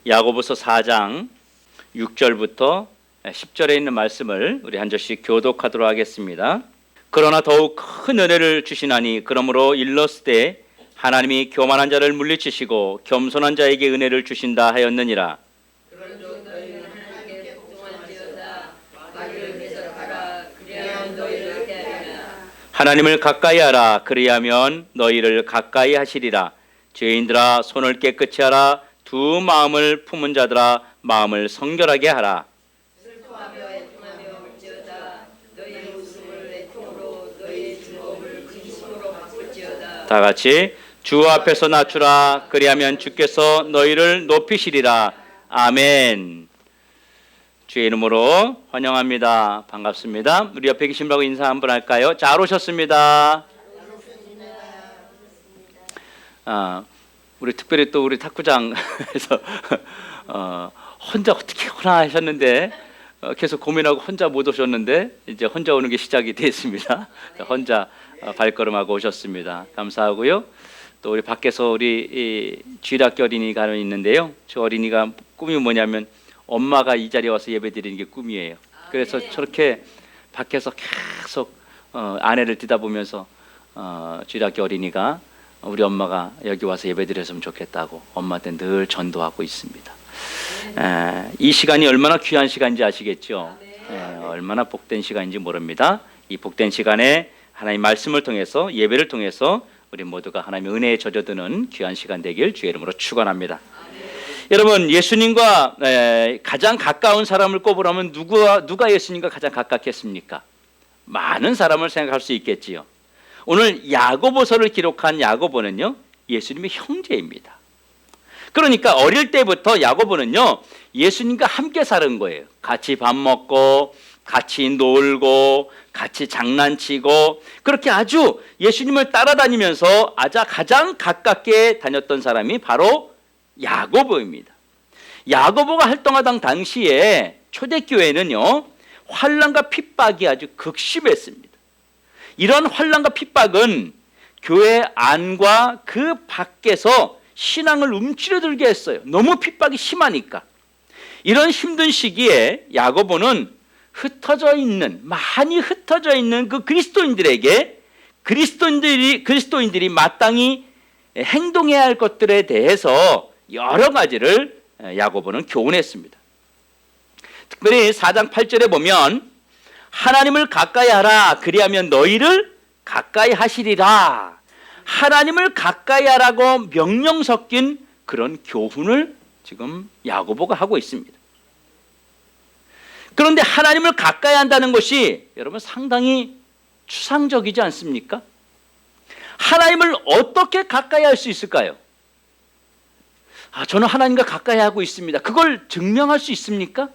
야고보서 4장 6절부터 10절에 있는 말씀을 우리 한 절씩 교독하도록 하겠습니다. 그러나 더욱 큰 은혜를 주시나니 그러므로 일렀을 하나님이 교만한 자를 물리치시고 겸손한 자에게 은혜를 주신다 하였느니라. 그런즉 너희는 하나님께 복종할지어다. 마귀를 배설하라. 그리하면 너희를 깨하리라. 하나님을 가까이 하라. 그리하면 너희를 가까이 하시리라. 죄인들아 손을 깨끗이 하라. 두 마음을 품은 자들아 마음을 성결하게 하라. 슬퍼하며 애통하며 울지어다. 너희의 웃음을 애통으로 너희의 즐거움을 근심으로 바꿀지어다. 다 같이 주 앞에서 낮추라. 그리하면 주께서 너희를 높이시리라. 아멘. 주의 이름으로 환영합니다. 반갑습니다. 우리 옆에 계신 분하고 인사 한번 할까요? 잘 오셨습니다. 우리 특별히 또 우리 탁구장에서 혼자 어떻게 오나 하셨는데 계속 고민하고 혼자 못 오셨는데 이제 혼자 오는 게 시작이 됐습니다. 혼자 발걸음하고 오셨습니다. 감사하고요. 또 우리 밖에서 우리 주일학교 어린이가 있는데요. 저 어린이가 꿈이 뭐냐면 엄마가 이 자리에 와서 예배드리는 게 꿈이에요. 그래서 저렇게 밖에서 계속 아내를 뛰다보면서 주일학교 어린이가 우리 엄마가 여기 와서 예배드렸으면 좋겠다고 엄마한테 늘 전도하고 있습니다. 이 시간이 얼마나 귀한 시간인지 아시겠죠? 얼마나 복된 시간인지 모릅니다. 이 복된 시간에 하나님 말씀을 통해서 예배를 통해서 우리 모두가 하나님의 은혜에 젖어드는 귀한 시간 되길 주의 이름으로 축원합니다. 여러분, 예수님과 가장 가까운 사람을 꼽으라면 누가 예수님과 가장 가깝겠습니까? 많은 사람을 생각할 수 있겠지요. 오늘 야고보서를 기록한 야고보는요, 예수님의 형제입니다. 그러니까 어릴 때부터 야고보는요, 예수님과 함께 사는 거예요. 같이 밥 먹고, 같이 놀고, 같이 장난치고, 그렇게 아주 예수님을 따라다니면서 가장 가깝게 다녔던 사람이 바로 야고보입니다. 야고보가 활동하던 당시에 초대교회는요, 환난과 핍박이 아주 극심했습니다. 이런 환난과 핍박은 교회 안과 그 밖에서 신앙을 움츠러들게 했어요. 너무 핍박이 심하니까. 이런 힘든 시기에 야고보는 많이 흩어져 있는 그 그리스도인들이 마땅히 행동해야 할 것들에 대해서 여러 가지를 야고보는 교훈했습니다. 특별히 4장 8절에 보면 하나님을 가까이 하라. 그리하면 너희를 가까이 하시리라. 하나님을 가까이 하라고 명령 섞인 그런 교훈을 지금 야고보가 하고 있습니다. 그런데 하나님을 가까이 한다는 것이 여러분 상당히 추상적이지 않습니까? 하나님을 어떻게 가까이 할 수 있을까요? 저는 하나님과 가까이 하고 있습니다. 그걸 증명할 수 있습니까?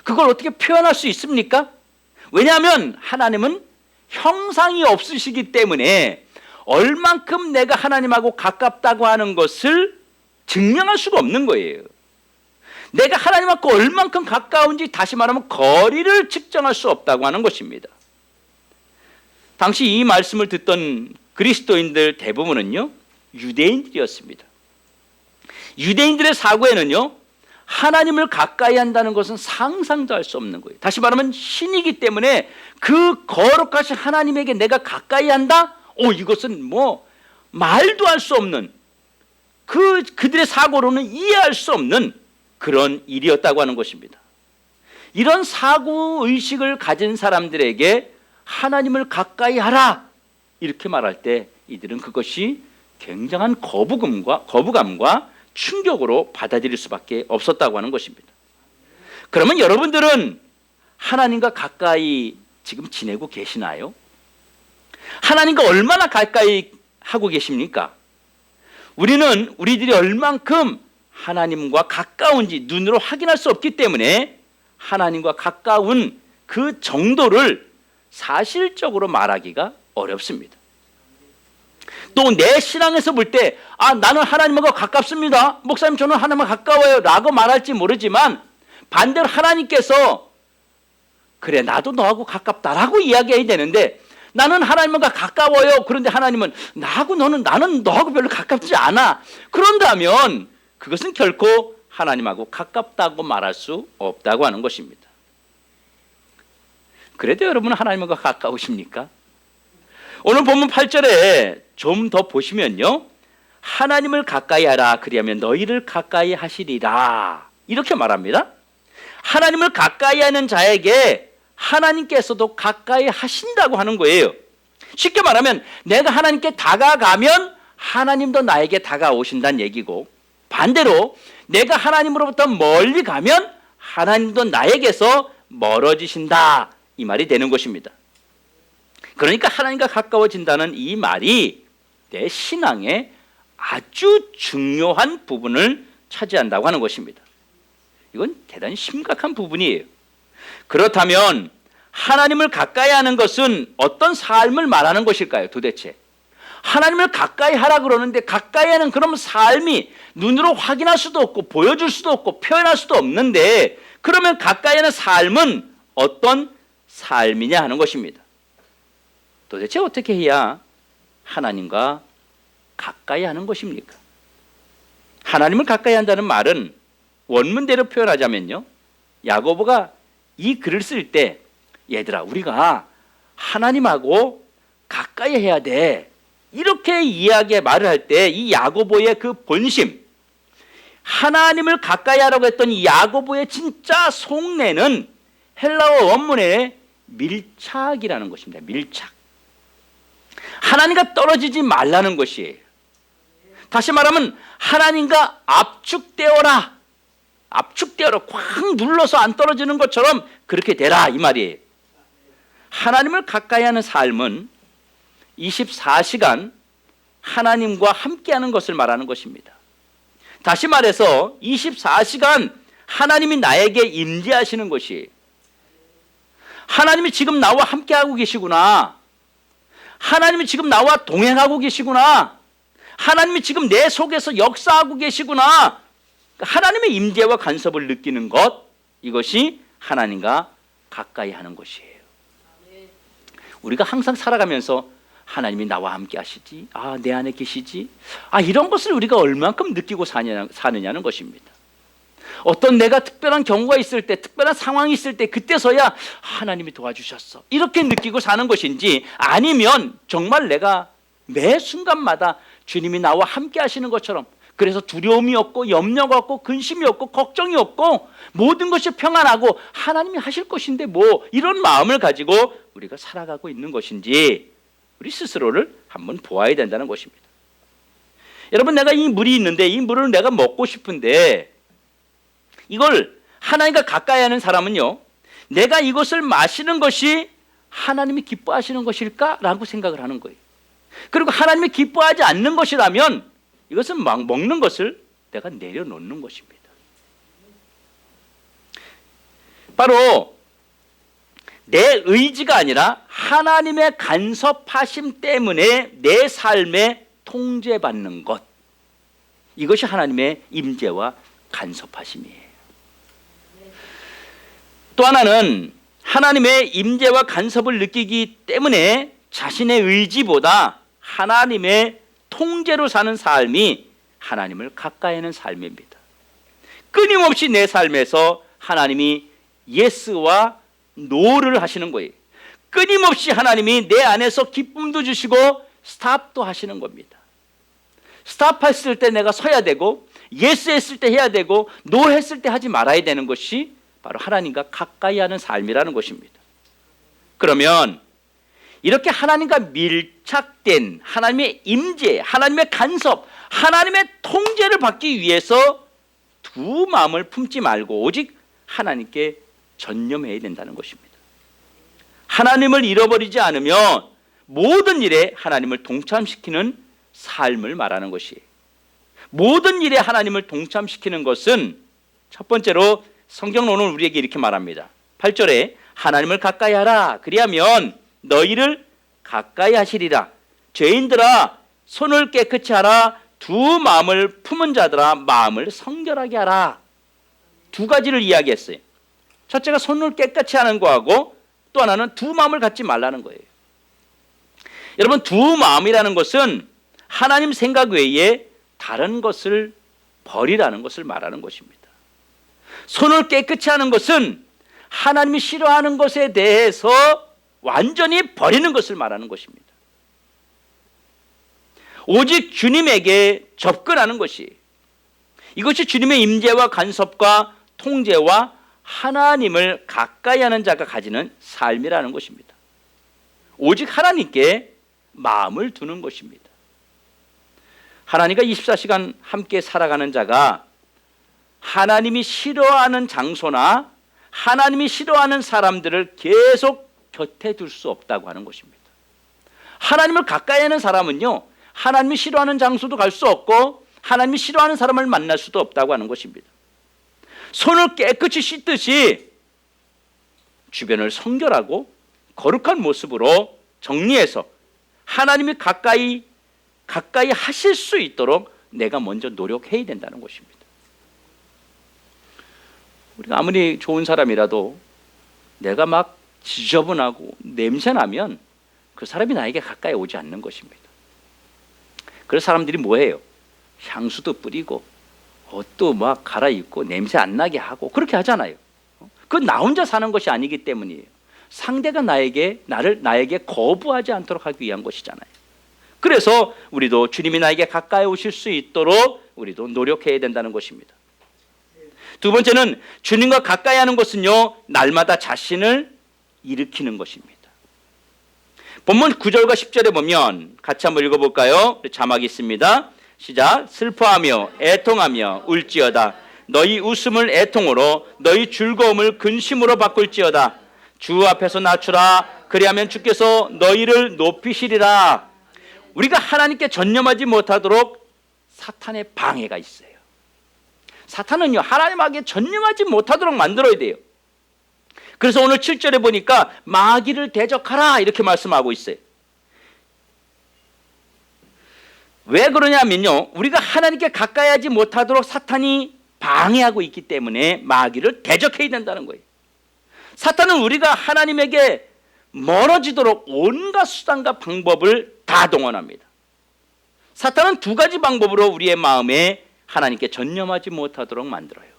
그걸 어떻게 표현할 수 있습니까? 왜냐하면 하나님은 형상이 없으시기 때문에 얼만큼 내가 하나님하고 가깝다고 하는 것을 증명할 수가 없는 거예요. 내가 하나님하고 얼만큼 가까운지 다시 말하면 거리를 측정할 수 없다고 하는 것입니다. 당시 이 말씀을 듣던 그리스도인들 대부분은요, 유대인들이었습니다. 유대인들의 사고에는요, 하나님을 가까이 한다는 것은 상상도 할 수 없는 거예요. 다시 말하면 신이기 때문에 그 거룩하신 하나님에게 내가 가까이 한다? 이것은 말도 할 수 없는, 그들의 사고로는 이해할 수 없는 그런 일이었다고 하는 것입니다. 이런 사고의식을 가진 사람들에게 하나님을 가까이 하라 이렇게 말할 때 이들은 그것이 굉장한 거부감과 충격으로 받아들일 수밖에 없었다고 하는 것입니다. 그러면 여러분들은 하나님과 가까이 지금 지내고 계시나요? 하나님과 얼마나 가까이 하고 계십니까? 우리들이 얼만큼 하나님과 가까운지 눈으로 확인할 수 없기 때문에 하나님과 가까운 그 정도를 사실적으로 말하기가 어렵습니다. 또 내 신앙에서 볼 때 나는 하나님과 가깝습니다. 목사님 저는 하나님과 가까워요 라고 말할지 모르지만 반대로 하나님께서 그래 나도 너하고 가깝다라고 이야기해야 되는데 나는 하나님과 가까워요. 그런데 하나님은 나는 너하고 별로 가깝지 않아. 그런다면 그것은 결코 하나님하고 가깝다고 말할 수 없다고 하는 것입니다. 그래도 여러분은 하나님과 가까우십니까? 오늘 본문 8절에 좀 더 보시면요, 하나님을 가까이 하라, 그리하면 너희를 가까이 하시리라, 이렇게 말합니다. 하나님을 가까이 하는 자에게 하나님께서도 가까이 하신다고 하는 거예요. 쉽게 말하면 내가 하나님께 다가가면 하나님도 나에게 다가오신다는 얘기고, 반대로 내가 하나님으로부터 멀리 가면 하나님도 나에게서 멀어지신다, 이 말이 되는 것입니다. 그러니까 하나님과 가까워진다는 이 말이 내 신앙의 아주 중요한 부분을 차지한다고 하는 것입니다. 이건 대단히 심각한 부분이에요. 그렇다면 하나님을 가까이 하는 것은 어떤 삶을 말하는 것일까요? 도대체 하나님을 가까이 하라 그러는데 가까이 하는 그런 삶이 눈으로 확인할 수도 없고 보여줄 수도 없고 표현할 수도 없는데, 그러면 가까이 하는 삶은 어떤 삶이냐 하는 것입니다. 도대체 어떻게 해야 하나님과 가까이 하는 것입니까? 하나님을 가까이 한다는 말은 원문대로 표현하자면요, 야고보가 이 글을 쓸 때 얘들아 우리가 하나님하고 가까이 해야 돼, 이렇게 이야기에 말을 할 때 이 야고보의 그 본심, 하나님을 가까이 하라고 했던 이 야고보의 진짜 속내는 헬라어 원문의 밀착이라는 것입니다. 밀착. 하나님과 떨어지지 말라는 것이에요. 다시 말하면 하나님과 압축되어라. 압축되어라. 꽉 눌러서 안 떨어지는 것처럼 그렇게 되라, 이 말이에요. 하나님을 가까이 하는 삶은 24시간 하나님과 함께하는 것을 말하는 것입니다. 다시 말해서 24시간 하나님이 나에게 임재하시는 것이에요. 하나님이 지금 나와 함께하고 계시구나. 하나님이 지금 나와 동행하고 계시구나. 하나님이 지금 내 속에서 역사하고 계시구나. 하나님의 임재와 간섭을 느끼는 것, 이것이 하나님과 가까이 하는 것이에요. 우리가 항상 살아가면서 하나님이 나와 함께 하시지, 내 안에 계시지, 이런 것을 우리가 얼만큼 느끼고 사느냐는 것입니다. 어떤 내가 특별한 경우가 있을 때, 특별한 상황이 있을 때, 그때서야 하나님이 도와주셨어, 이렇게 느끼고 사는 것인지, 아니면 정말 내가 매 순간마다 주님이 나와 함께 하시는 것처럼, 그래서 두려움이 없고 염려가 없고 근심이 없고 걱정이 없고 모든 것이 평안하고 하나님이 하실 것인데 뭐, 이런 마음을 가지고 우리가 살아가고 있는 것인지 우리 스스로를 한번 보아야 된다는 것입니다. 여러분, 내가 이 물이 있는데 이 물을 내가 먹고 싶은데, 이걸 하나님과 가까이 하는 사람은요, 내가 이것을 마시는 것이 하나님이 기뻐하시는 것일까라고 생각을 하는 거예요. 그리고 하나님이 기뻐하지 않는 것이라면 이것은 막 먹는 것을 내가 내려놓는 것입니다. 바로 내 의지가 아니라 하나님의 간섭하심 때문에 내 삶에 통제받는 것, 이것이 하나님의 임재와 간섭하심이에요. 또 하나는 하나님의 임재와 간섭을 느끼기 때문에 자신의 의지보다 하나님의 통제로 사는 삶이 하나님을 가까이 하는 삶입니다. 끊임없이 내 삶에서 하나님이 예스와 노를 하시는 거예요. 끊임없이 하나님이 내 안에서 기쁨도 주시고 스탑도 하시는 겁니다. 스탑 했을 때 내가 서야 되고, 예스 했을 때 해야 되고, 노 했을 때 하지 말아야 되는 것이 바로 하나님과 가까이 하는 삶이라는 것입니다. 그러면 이렇게 하나님과 밀착된 하나님의 임재, 하나님의 간섭, 하나님의 통제를 받기 위해서 두 마음을 품지 말고 오직 하나님께 전념해야 된다는 것입니다. 하나님을 잃어버리지 않으면 모든 일에 하나님을 동참시키는 삶을 말하는 것이에요. 모든 일에 하나님을 동참시키는 것은 첫 번째로 성경론은 우리에게 이렇게 말합니다. 8절에 하나님을 가까이 하라, 그리하면 너희를 가까이 하시리라. 죄인들아 손을 깨끗이 하라. 두 마음을 품은 자들아 마음을 성결하게 하라. 두 가지를 이야기했어요. 첫째가 손을 깨끗이 하는 거하고 또 하나는 두 마음을 갖지 말라는 거예요. 여러분, 두 마음이라는 것은 하나님 생각 외에 다른 것을 버리라는 것을 말하는 것입니다. 손을 깨끗이 하는 것은 하나님이 싫어하는 것에 대해서 완전히 버리는 것을 말하는 것입니다. 오직 주님에게 접근하는 것이, 이것이 주님의 임재와 간섭과 통제와 하나님을 가까이 하는 자가 가지는 삶이라는 것입니다. 오직 하나님께 마음을 두는 것입니다. 하나님과 24시간 함께 살아가는 자가 하나님이 싫어하는 장소나 하나님이 싫어하는 사람들을 계속 곁에 둘 수 없다고 하는 것입니다. 하나님을 가까이 하는 사람은요, 하나님이 싫어하는 장소도 갈 수 없고 하나님이 싫어하는 사람을 만날 수도 없다고 하는 것입니다. 손을 깨끗이 씻듯이 주변을 성결하고 거룩한 모습으로 정리해서 하나님이 가까이 하실 수 있도록 내가 먼저 노력해야 된다는 것입니다. 우리가 아무리 좋은 사람이라도 내가 막 지저분하고 냄새나면 그 사람이 나에게 가까이 오지 않는 것입니다. 그래서 사람들이 뭐해요? 향수도 뿌리고 옷도 막 갈아입고 냄새 안 나게 하고 그렇게 하잖아요. 그건 나 혼자 사는 것이 아니기 때문이에요. 상대가 나에게 거부하지 않도록 하기 위한 것이잖아요. 그래서 우리도 주님이 나에게 가까이 오실 수 있도록 우리도 노력해야 된다는 것입니다. 두 번째는 주님과 가까이 하는 것은요, 날마다 자신을 일으키는 것입니다. 본문 9절과 10절에 보면 같이 한번 읽어볼까요? 자막이 있습니다. 시작. 슬퍼하며 애통하며 울지어다. 너희 웃음을 애통으로 너희 즐거움을 근심으로 바꿀지어다. 주 앞에서 낮추라. 그리하면 주께서 너희를 높이시리라. 우리가 하나님께 전념하지 못하도록 사탄의 방해가 있어요. 사탄은요, 하나님에게 전념하지 못하도록 만들어야 돼요. 그래서 오늘 7절에 보니까 마귀를 대적하라 이렇게 말씀하고 있어요. 왜 그러냐면요, 우리가 하나님께 가까이 하지 못하도록 사탄이 방해하고 있기 때문에 마귀를 대적해야 된다는 거예요. 사탄은 우리가 하나님에게 멀어지도록 온갖 수단과 방법을 다 동원합니다. 사탄은 두 가지 방법으로 우리의 마음에 하나님께 전념하지 못하도록 만들어요.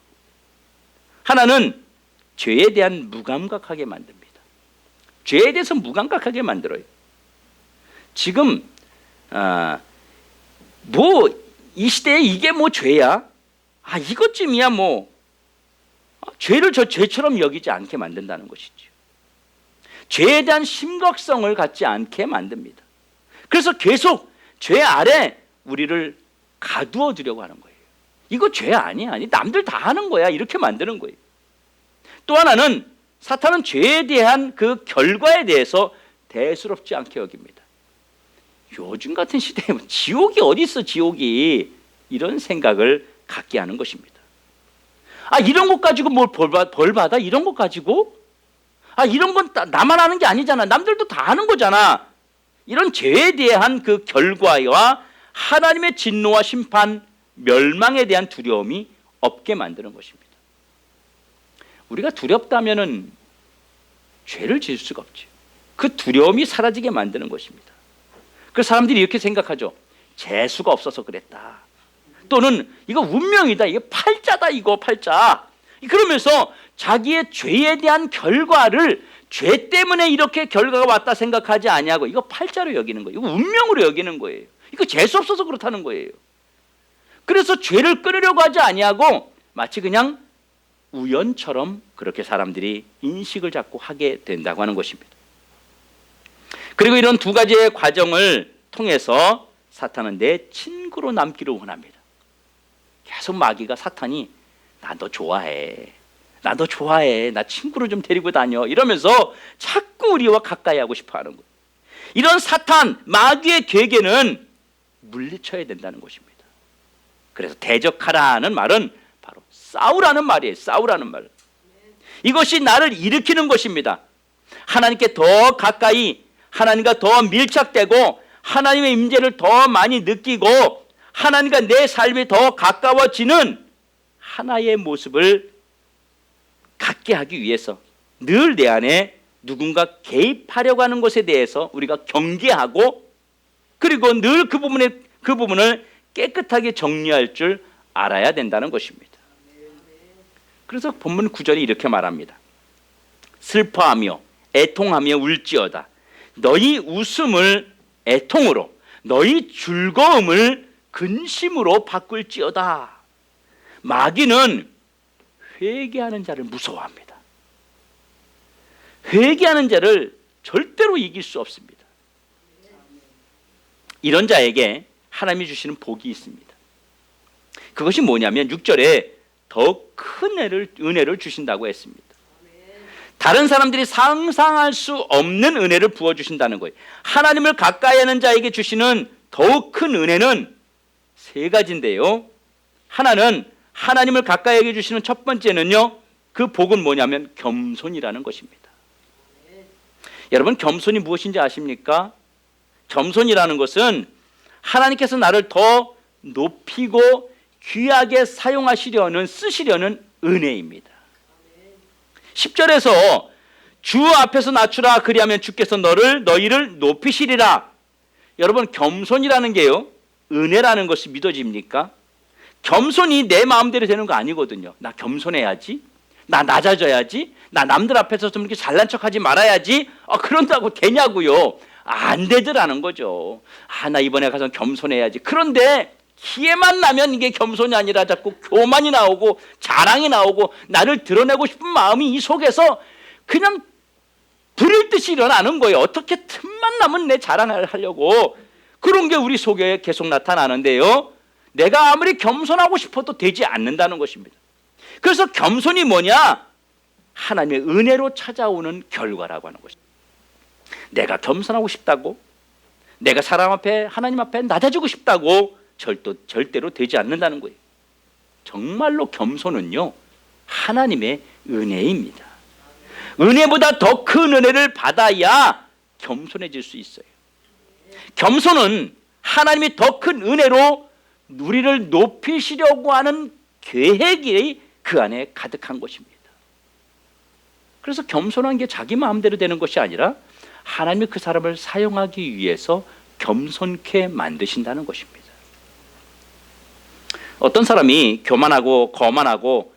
하나는 죄에 대한 무감각하게 만듭니다. 죄에 대해서 무감각하게 만들어요. 지금 이 시대에 이게 뭐 죄야? 이것쯤이야 뭐. 죄를 저 죄처럼 여기지 않게 만든다는 것이죠. 죄에 대한 심각성을 갖지 않게 만듭니다. 그래서 계속 죄 아래 우리를 가두어 두려고 하는 거예요. 이거 죄 아니야. 남들 다 하는 거야. 이렇게 만드는 거예요. 또 하나는 사탄은 죄에 대한 그 결과에 대해서 대수롭지 않게 여깁니다. 요즘 같은 시대에 지옥이 어디 있어, 지옥이. 이런 생각을 갖게 하는 것입니다. 이런 것 가지고 뭘 벌 받아? 이런 것 가지고? 이런 건 나만 하는 게 아니잖아. 남들도 다 하는 거잖아. 이런 죄에 대한 그 결과와 하나님의 진노와 심판, 멸망에 대한 두려움이 없게 만드는 것입니다. 우리가 두렵다면은 죄를 지을 수가 없죠. 그 두려움이 사라지게 만드는 것입니다. 그 사람들이 이렇게 생각하죠. 재수가 없어서 그랬다. 또는 이거 운명이다. 이게 팔자다. 이거 팔자. 그러면서 자기의 죄에 대한 결과를 죄 때문에 이렇게 결과가 왔다 생각하지 아니하고 이거 팔자로 여기는 거예요. 이거 운명으로 여기는 거예요. 이거 재수 없어서 그렇다는 거예요. 그래서 죄를 끊으려고 하지 아니하고 마치 그냥 우연처럼 그렇게 사람들이 인식을 자꾸 하게 된다고 하는 것입니다. 그리고 이런 두 가지의 과정을 통해서 사탄은 내 친구로 남기를 원합니다. 계속 마귀가, 사탄이 나 너 좋아해. 나 너 좋아해. 나 친구를 좀 데리고 다녀. 이러면서 자꾸 우리와 가까이 하고 싶어 하는 거예요. 이런 사탄, 마귀의 계계는 물리쳐야 된다는 것입니다. 그래서 대적하라는 말은 바로 싸우라는 말이에요. 싸우라는 말. 이것이 나를 일으키는 것입니다. 하나님께 더 가까이, 하나님과 더 밀착되고 하나님의 임재를 더 많이 느끼고 하나님과 내 삶이 더 가까워지는 하나의 모습을 갖게 하기 위해서 늘 내 안에 누군가 개입하려고 하는 것에 대해서 우리가 경계하고, 그리고 늘 그 부분을 깨끗하게 정리할 줄 알아야 된다는 것입니다. 그래서 본문 9절이 이렇게 말합니다. 슬퍼하며 애통하며 울지어다. 너희 웃음을 애통으로, 너희 즐거움을 근심으로 바꿀지어다. 마귀는 회개하는 자를 무서워합니다. 회개하는 자를 절대로 이길 수 없습니다. 이런 자에게 하나님이 주시는 복이 있습니다. 그것이 뭐냐면 6절에 더 큰 은혜를 주신다고 했습니다. 다른 사람들이 상상할 수 없는 은혜를 부어주신다는 거예요. 하나님을 가까이 하는 자에게 주시는 더욱 큰 은혜는 세 가지인데요. 하나는 하나님을 가까이 하게 주시는 첫 번째는요, 그 복은 뭐냐면 겸손이라는 것입니다. 여러분, 겸손이 무엇인지 아십니까? 겸손이라는 것은 하나님께서 나를 더 높이고 귀하게 사용하시려는, 쓰시려는 은혜입니다. 10절에서 주 앞에서 낮추라, 그리하면 주께서 너희를 높이시리라. 여러분, 겸손이라는 게요, 은혜라는 것이 믿어집니까? 겸손이 내 마음대로 되는 거 아니거든요. 나 겸손해야지, 나 낮아져야지, 나 남들 앞에서 좀 이렇게 잘난 척하지 말아야지, 그런다고 되냐고요. 안 되더라는 거죠. 나 이번에 가서 겸손해야지. 그런데 기회만 나면 이게 겸손이 아니라 자꾸 교만이 나오고 자랑이 나오고 나를 드러내고 싶은 마음이 이 속에서 그냥 불일 듯이 일어나는 거예요. 어떻게 틈만 나면 내 자랑을 하려고, 그런 게 우리 속에 계속 나타나는데요, 내가 아무리 겸손하고 싶어도 되지 않는다는 것입니다. 그래서 겸손이 뭐냐? 하나님의 은혜로 찾아오는 결과라고 하는 것입니다. 내가 겸손하고 싶다고, 내가 사람 앞에, 하나님 앞에 낮아지고 싶다고 절대로 되지 않는다는 거예요. 정말로 겸손은요, 하나님의 은혜입니다. 은혜보다 더 큰 은혜를 받아야 겸손해질 수 있어요. 겸손은 하나님이 더 큰 은혜로 우리를 높이시려고 하는 계획이 그 안에 가득한 것입니다. 그래서 겸손한 게 자기 마음대로 되는 것이 아니라 하나님이 그 사람을 사용하기 위해서 겸손케 만드신다는 것입니다. 어떤 사람이 교만하고 거만하고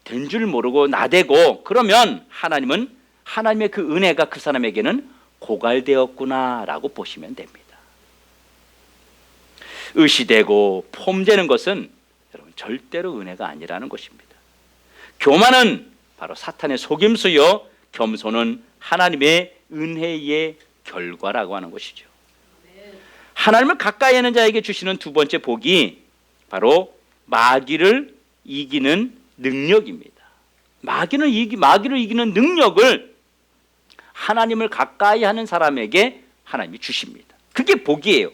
된 줄 모르고 나대고 그러면 하나님은 하나님의 그 은혜가 그 사람에게는 고갈되었구나라고 보시면 됩니다. 의시되고 폼되는 것은 여러분 절대로 은혜가 아니라는 것입니다. 교만은 바로 사탄의 속임수요, 겸손은 하나님의 은혜의 결과라고 하는 것이죠. 하나님을 가까이 하는 자에게 주시는 두 번째 복이 바로 마귀를 이기는 능력입니다. 마귀를 이기는 능력을 하나님을 가까이 하는 사람에게 하나님이 주십니다. 그게 복이에요.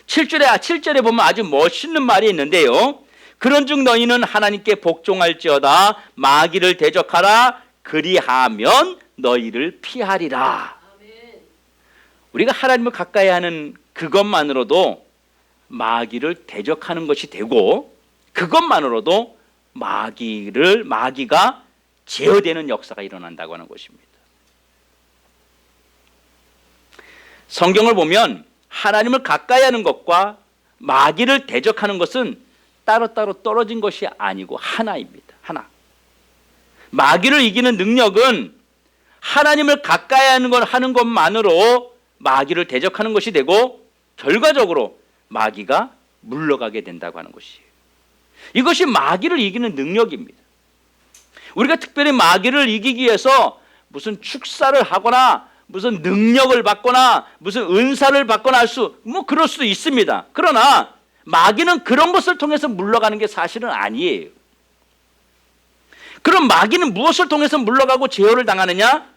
7절에 보면 아주 멋있는 말이 있는데요, 그런즉 너희는 하나님께 복종할지어다, 마귀를 대적하라, 그리하면 너희를 피하리라. 우리가 하나님을 가까이 하는 그것만으로도 마귀를 대적하는 것이 되고, 그것만으로도 마귀가 제어되는 역사가 일어난다고 하는 것입니다. 성경을 보면 하나님을 가까이 하는 것과 마귀를 대적하는 것은 따로따로 떨어진 것이 아니고 하나입니다. 하나. 마귀를 이기는 능력은 하나님을 가까이 하는 것만으로 마귀를 대적하는 것이 되고, 결과적으로 마귀가 물러가게 된다고 하는 것이에요. 이것이 마귀를 이기는 능력입니다. 우리가 특별히 마귀를 이기기 위해서 무슨 축사를 하거나 무슨 능력을 받거나 무슨 은사를 받거나 그럴 수도 있습니다. 그러나 마귀는 그런 것을 통해서 물러가는 게 사실은 아니에요. 그럼 마귀는 무엇을 통해서 물러가고 제어를 당하느냐?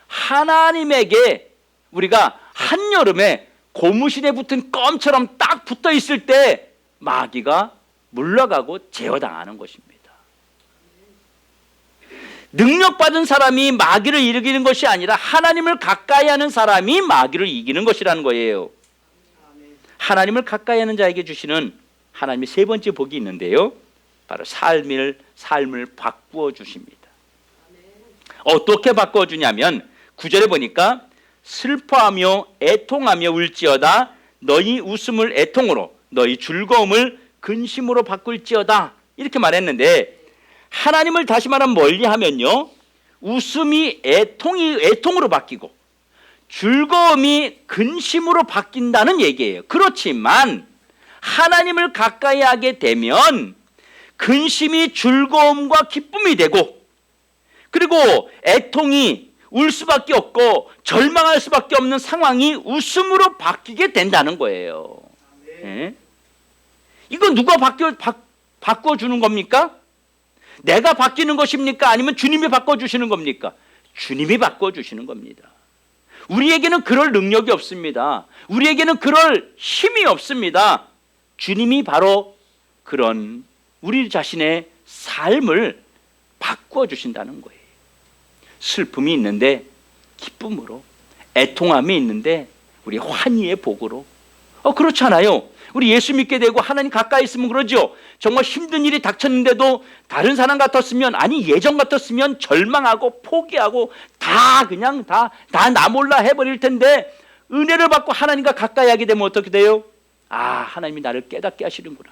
하나님에게 우리가 한여름에 고무신에 붙은 껌처럼 딱 붙어 있을 때 마귀가 물러가고 제어당하는 것입니다. 능력받은 사람이 마귀를 이기는 것이 아니라 하나님을 가까이 하는 사람이 마귀를 이기는 것이라는 거예요. 하나님을 가까이 하는 자에게 주시는 하나님의 세 번째 복이 있는데요, 바로 삶을 바꾸어 주십니다. 어떻게 바꾸어 주냐면 9절에 보니까 슬퍼하며 애통하며 울지어다, 너희 웃음을 애통으로, 너희 즐거움을 근심으로 바꿀지어다, 이렇게 말했는데, 하나님을 다시 말하면 멀리하면요, 웃음이 애통으로 바뀌고 즐거움이 근심으로 바뀐다는 얘기예요. 그렇지만 하나님을 가까이 하게 되면 근심이 즐거움과 기쁨이 되고, 그리고 애통이 울 수밖에 없고 절망할 수밖에 없는 상황이 웃음으로 바뀌게 된다는 거예요. 네? 이거 누가 바꿔주는 겁니까? 내가 바뀌는 것입니까? 아니면 주님이 바꿔주시는 겁니까? 주님이 바꿔주시는 겁니다. 우리에게는 그럴 능력이 없습니다. 우리에게는 그럴 힘이 없습니다. 주님이 바로 그런 우리 자신의 삶을 바꿔주신다는 거예요. 슬픔이 있는데 기쁨으로, 애통함이 있는데 우리 환희의 복으로. 그렇잖아요. 우리 예수 믿게 되고 하나님 가까이 있으면 그러죠. 정말 힘든 일이 닥쳤는데도 다른 사람 같았으면, 아니 예전 같았으면 절망하고 포기하고 다 그냥 다 나 몰라 해버릴 텐데, 은혜를 받고 하나님과 가까이 하게 되면 어떻게 돼요? 하나님이 나를 깨닫게 하시는구나.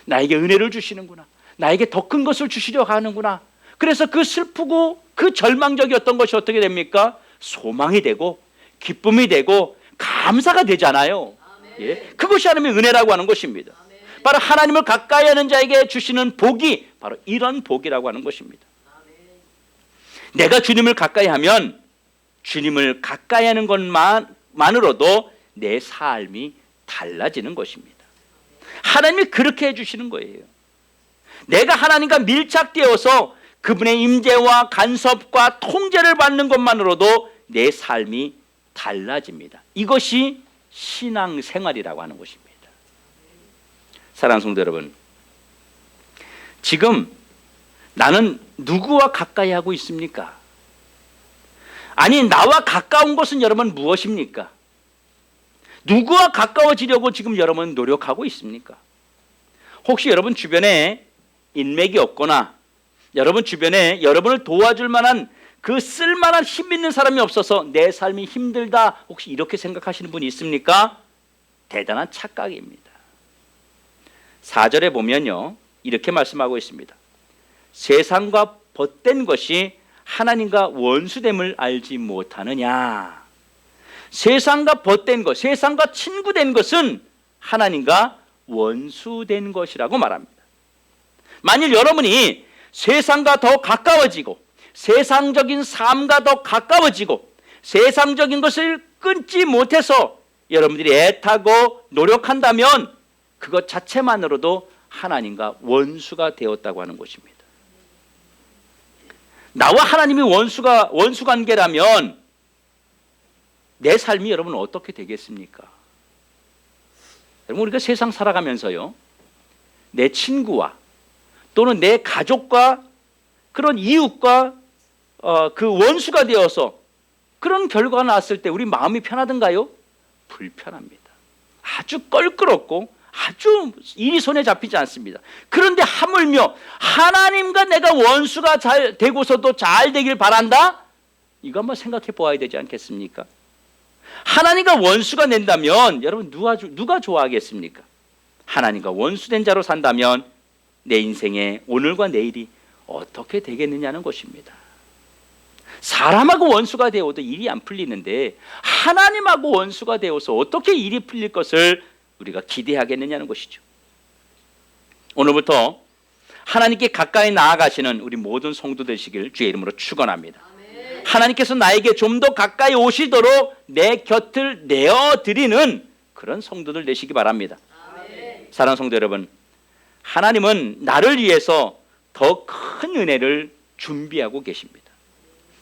나에게 은혜를 주시는구나. 나에게 더 큰 것을 주시려고 하는구나. 그래서 그 슬프고 그 절망적이었던 것이 어떻게 됩니까? 소망이 되고 기쁨이 되고 감사가 되잖아요. 예? 그것이 하나님의 은혜라고 하는 것입니다. 바로 하나님을 가까이 하는 자에게 주시는 복이 바로 이런 복이라고 하는 것입니다. 내가 주님을 가까이 하면 주님을 가까이 하는 것만으로도 내 삶이 달라지는 것입니다. 하나님이 그렇게 해주시는 거예요. 내가 하나님과 밀착되어서 그분의 임재와 간섭과 통제를 받는 것만으로도 내 삶이 달라집니다. 이것이 신앙생활이라고 하는 것입니다. 사랑하는 성도 여러분, 지금 나는 누구와 가까이 하고 있습니까? 아니, 나와 가까운 것은 여러분 무엇입니까? 누구와 가까워지려고 지금 여러분 노력하고 있습니까? 혹시 여러분 주변에 인맥이 없거나 여러분 주변에 여러분을 도와줄 만한 그 쓸만한 힘 있는 사람이 없어서 내 삶이 힘들다, 혹시 이렇게 생각하시는 분이 있습니까? 대단한 착각입니다. 4절에 보면요, 이렇게 말씀하고 있습니다. 세상과 벗된 것이 하나님과 원수됨을 알지 못하느냐. 세상과 벗된 것, 세상과 친구된 것은 하나님과 원수된 것이라고 말합니다. 만일 여러분이 세상과 더 가까워지고 세상적인 삶과 더 가까워지고 세상적인 것을 끊지 못해서 여러분들이 애타고 노력한다면 그것 자체만으로도 하나님과 원수가 되었다고 하는 것입니다. 나와 하나님이 원수 관계라면 내 삶이 여러분 어떻게 되겠습니까? 여러분, 우리가 세상 살아가면서요, 내 친구와 또는 내 가족과 그런 이웃과 그 원수가 되어서 그런 결과가 나왔을 때 우리 마음이 편하던가요? 불편합니다. 아주 껄끄럽고 아주 일이 손에 잡히지 않습니다. 그런데 하물며 하나님과 내가 원수가 잘 되고서도 잘 되길 바란다? 이거 한번 생각해 보아야 되지 않겠습니까? 하나님과 원수가 된다면 여러분 누가 좋아하겠습니까? 하나님과 원수된 자로 산다면 내 인생의 오늘과 내일이 어떻게 되겠느냐는 것입니다. 사람하고 원수가 되어도 일이 안 풀리는데 하나님하고 원수가 되어서 어떻게 일이 풀릴 것을 우리가 기대하겠느냐는 것이죠. 오늘부터 하나님께 가까이 나아가시는 우리 모든 성도 되시길 주의 이름으로 축원합니다. 하나님께서 나에게 좀 더 가까이 오시도록 내 곁을 내어드리는 그런 성도들 되시기 바랍니다. 사랑하는 성도 여러분, 하나님은 나를 위해서 더 큰 은혜를 준비하고 계십니다.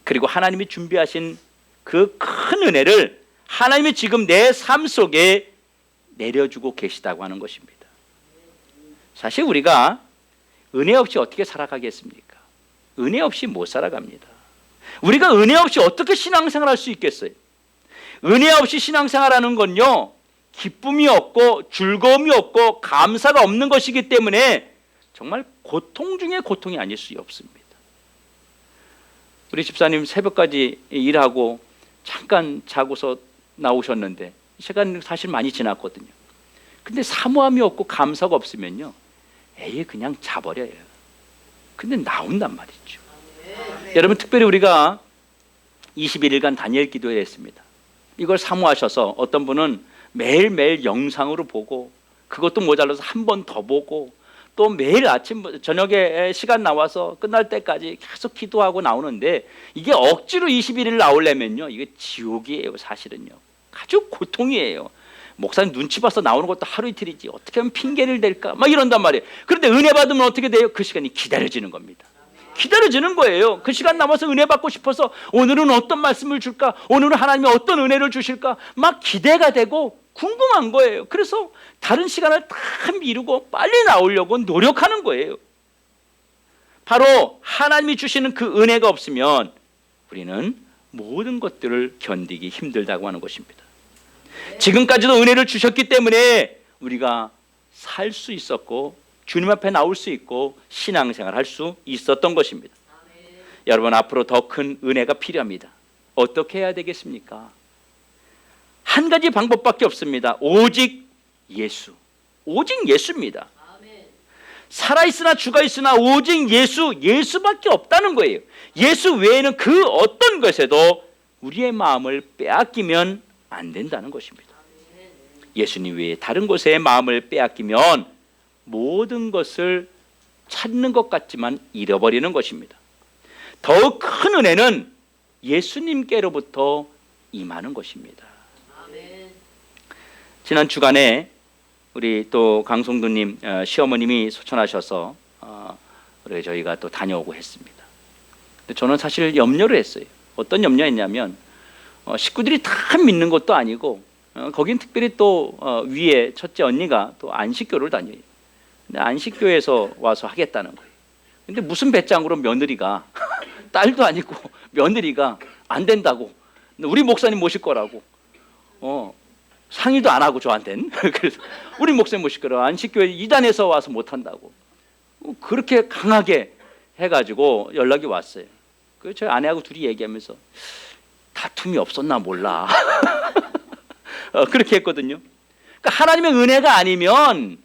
그리고 하나님이 준비하신 그 큰 은혜를 하나님이 지금 내 삶 속에 내려주고 계시다고 하는 것입니다. 사실 우리가 은혜 없이 어떻게 살아가겠습니까? 은혜 없이 못 살아갑니다. 우리가 은혜 없이 어떻게 신앙생활 할 수 있겠어요? 은혜 없이 신앙생활하는 건요, 기쁨이 없고 즐거움이 없고 감사가 없는 것이기 때문에 정말 고통 중에 고통이 아닐 수 없습니다. 우리 집사님 새벽까지 일하고 잠깐 자고서 나오셨는데 시간 사실 많이 지났거든요. 근데 사모함이 없고 감사가 없으면요, 그냥 자버려요. 근데 나온단 말이죠. 여러분, 특별히 우리가 21일간 다니엘 기도회 했습니다. 이걸 사모하셔서 어떤 분은 매일매일 영상으로 보고, 그것도 모자라서 한 번 더 보고, 또 매일 아침 저녁에 시간 나와서 끝날 때까지 계속 기도하고 나오는데, 이게 억지로 21일 나오려면요, 이게 지옥이에요. 사실은요, 아주 고통이에요. 목사님 눈치 봐서 나오는 것도 하루 이틀이지 어떻게 하면 핑계를 댈까 막 이런단 말이에요. 그런데 은혜 받으면 어떻게 돼요? 그 시간이 기다려지는 겁니다. 기다려지는 거예요. 그 시간 남아서 은혜 받고 싶어서 오늘은 어떤 말씀을 줄까, 오늘은 하나님이 어떤 은혜를 주실까 막 기대가 되고 궁금한 거예요. 그래서 다른 시간을 다 미루고 빨리 나오려고 노력하는 거예요. 바로 하나님이 주시는 그 은혜가 없으면 우리는 모든 것들을 견디기 힘들다고 하는 것입니다. 지금까지도 은혜를 주셨기 때문에 우리가 살 수 있었고 주님 앞에 나올 수 있고 신앙생활 할 수 있었던 것입니다. 여러분, 앞으로 더 큰 은혜가 필요합니다. 어떻게 해야 되겠습니까? 한 가지 방법밖에 없습니다. 오직 예수. 오직 예수입니다. 살아있으나 죽어있으나 오직 예수밖에 없다는 거예요. 예수 외에는 그 어떤 것에도 우리의 마음을 빼앗기면 안 된다는 것입니다. 예수님 외에 다른 곳에 마음을 빼앗기면 모든 것을 찾는 것 같지만 잃어버리는 것입니다. 더욱 큰 은혜는 예수님께로부터 임하는 것입니다. 지난 주간에 우리 또 강성도님 시어머님이 소천하셔서 저희가 또 다녀오고 했습니다. 근데 저는 사실 염려를 했어요. 어떤 염려했냐면 식구들이 다 믿는 것도 아니고 거긴 특별히 또 위에 첫째 언니가 또 안식교를 다녀요. 근데 안식교에서 와서 하겠다는 거예요. 근데 무슨 배짱으로 며느리가 딸도 아니고 며느리가 안 된다고, 우리 목사님 모실 거라고 상의도 안 하고 저한테는 그래서 우리 목사님 모실 거라고, 안식교회 이단에서 와서 못 한다고 그렇게 강하게 해가지고 연락이 왔어요. 그 저희 아내하고 둘이 얘기하면서 다툼이 없었나 몰라 그렇게 했거든요. 그러니까 하나님의 은혜가 아니면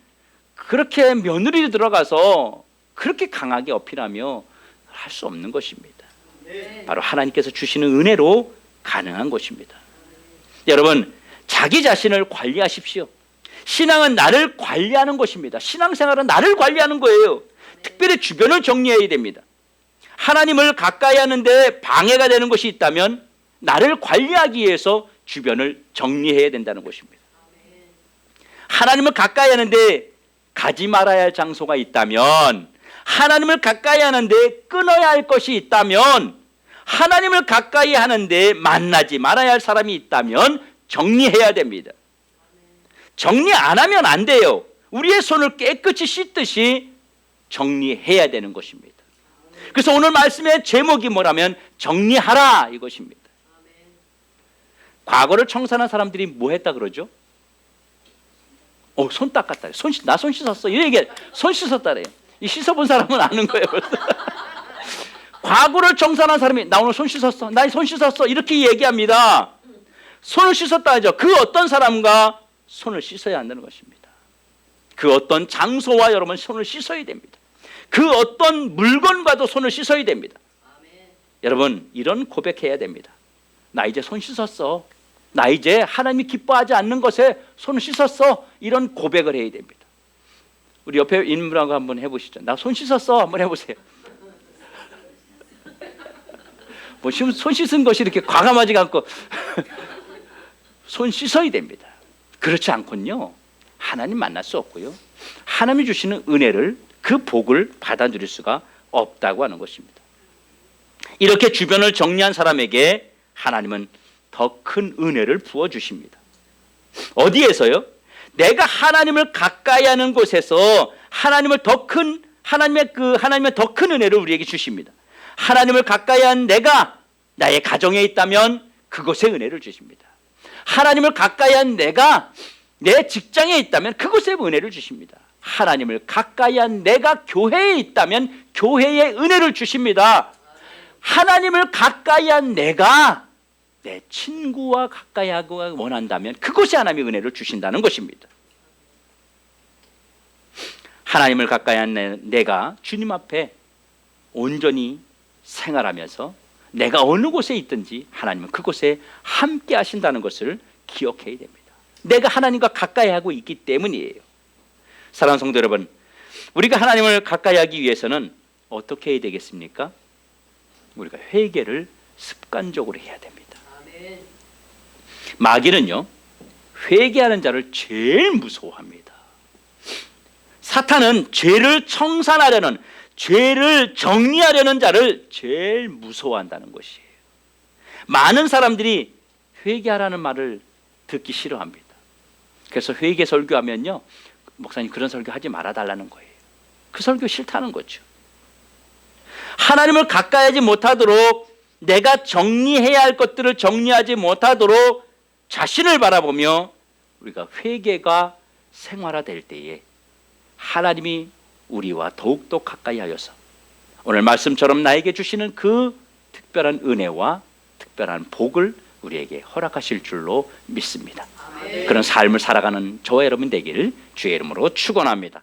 그렇게 며느리 들어가서 그렇게 강하게 어필하며 할 수 없는 것입니다. 바로 하나님께서 주시는 은혜로 가능한 것입니다. 여러분, 자기 자신을 관리하십시오. 신앙은 나를 관리하는 것입니다. 신앙생활은 나를 관리하는 거예요. 특별히 주변을 정리해야 됩니다. 하나님을 가까이 하는데 방해가 되는 것이 있다면 나를 관리하기 위해서 주변을 정리해야 된다는 것입니다. 하나님을 가까이 하는데 가지 말아야 할 장소가 있다면, 하나님을 가까이 하는데 끊어야 할 것이 있다면, 하나님을 가까이 하는데 만나지 말아야 할 사람이 있다면 정리해야 됩니다. 정리 안 하면 안 돼요. 우리의 손을 깨끗이 씻듯이 정리해야 되는 것입니다. 그래서 오늘 말씀의 제목이 뭐라면 정리하라 이것입니다. 과거를 청산한 사람들이 뭐 했다 그러죠? 손 닦았다. 나 손 씻었어. 이렇게 손 씻었다래요. 이 씻어본 사람은 아는 거예요. 과거를 청산한 사람이 나 오늘 손 씻었어. 나 손 씻었어. 이렇게 얘기합니다. 손을 씻었다 하죠. 그 어떤 사람과 손을 씻어야 한다는 것입니다. 그 어떤 장소와 여러분 손을 씻어야 됩니다. 그 어떤 물건과도 손을 씻어야 됩니다. 여러분, 이런 고백해야 됩니다. 나 이제 손 씻었어. 나 이제 하나님이 기뻐하지 않는 것에 손을 씻었어. 이런 고백을 해야 됩니다. 우리 옆에 있는 분하고 한번 해보시죠. 나 손 씻었어. 한번 해보세요. 뭐 손 씻은 것이 이렇게 과감하지가 않고 손 씻어야 됩니다. 그렇지 않군요, 하나님 만날 수 없고요, 하나님이 주시는 은혜를, 그 복을 받아 누릴 수가 없다고 하는 것입니다. 이렇게 주변을 정리한 사람에게 하나님은 더 큰 은혜를 부어주십니다. 어디에서요? 내가 하나님을 가까이 하는 곳에서 하나님의 더 큰 은혜를 우리에게 주십니다. 하나님을 가까이 한 내가 나의 가정에 있다면 그곳에 은혜를 주십니다. 하나님을 가까이 한 내가 내 직장에 있다면 그곳에 은혜를 주십니다. 하나님을 가까이 한 내가 교회에 있다면 교회에 은혜를 주십니다. 하나님을 가까이 한 내가 내 친구와 가까이 하고 원한다면 그곳에 하나님의 은혜를 주신다는 것입니다. 하나님을 가까이 한 내가 주님 앞에 온전히 생활하면서 내가 어느 곳에 있든지 하나님은 그곳에 함께 하신다는 것을 기억해야 됩니다. 내가 하나님과 가까이 하고 있기 때문이에요. 사랑하는 성도 여러분, 우리가 하나님을 가까이 하기 위해서는 어떻게 해야 되겠습니까? 우리가 회개를 습관적으로 해야 됩니다. 아멘. 마귀는요, 회개하는 자를 제일 무서워합니다. 사탄은 죄를 청산하려는, 죄를 정리하려는 자를 제일 무서워한다는 것이에요. 많은 사람들이 회개하라는 말을 듣기 싫어합니다. 그래서 회개 설교하면요, 목사님 그런 설교 하지 말아달라는 거예요. 그 설교 싫다는 거죠. 하나님을 가까이 하지 못하도록, 내가 정리해야 할 것들을 정리하지 못하도록 자신을 바라보며 우리가 회개가 생활화될 때에 하나님이 우리와 더욱더 가까이 하여서 오늘 말씀처럼 나에게 주시는 그 특별한 은혜와 특별한 복을 우리에게 허락하실 줄로 믿습니다. 아멘. 그런 삶을 살아가는 저와 여러분 되기를 주의 이름으로 축원합니다.